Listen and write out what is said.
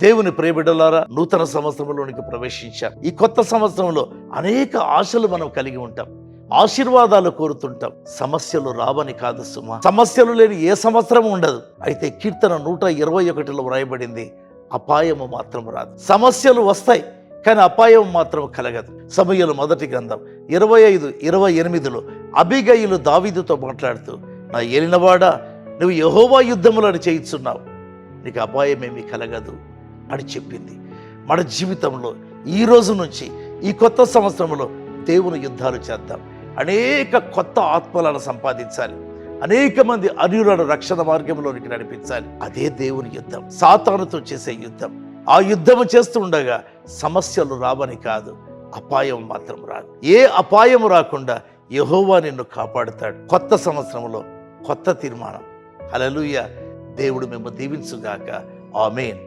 దేవుని ప్రియబిడ్డలారా, నూతన సంవత్సరంలోనికి ప్రవేశించాం. ఈ కొత్త సంవత్సరంలో అనేక ఆశలు మనం కలిగి ఉంటాం, ఆశీర్వాదాలు కోరుతుంటాం. సమస్యలు రావని కాదు సుమా, సమస్యలు లేని ఏ సంవత్సరం ఉండదు. అయితే కీర్తన 121లో వ్రాయబడింది, అపాయము మాత్రం రాదు. సమస్యలు వస్తాయి కానీ అపాయం మాత్రం కలగదు. సమూయేలు మొదటి గ్రంథం 25:28లో అబీగయీలు దావీదుతో మాట్లాడుతూ, నా ఏలినవాడా, నువ్వు యెహోవా యుద్ధములను చేయిస్తున్నావు, నీకు అపాయమేమీ కలగదు అని చెప్పింది. మన జీవితంలో ఈ రోజు నుంచి ఈ కొత్త సంవత్సరంలో దేవుని యుద్ధాలు చేద్దాం. అనేక కొత్త ఆత్మలను సంపాదించాలి, అనేక మంది అన్యులను రక్షణ మార్గంలోనికి నడిపించాలి. అదే దేవుని యుద్ధం, సాతానుతో చేసే యుద్ధం. ఆ యుద్ధము చేస్తూ ఉండగా సమస్యలు రావని కాదు, అపాయం మాత్రం రాదు. ఏ అపాయం రాకుండా యెహోవా నిన్ను కాపాడుతాడు. కొత్త సంవత్సరంలో కొత్త తీర్మానం. హల్లెలూయా. దేవుడు మిమ్మల్ని దీవించుగాక. ఆమేన్.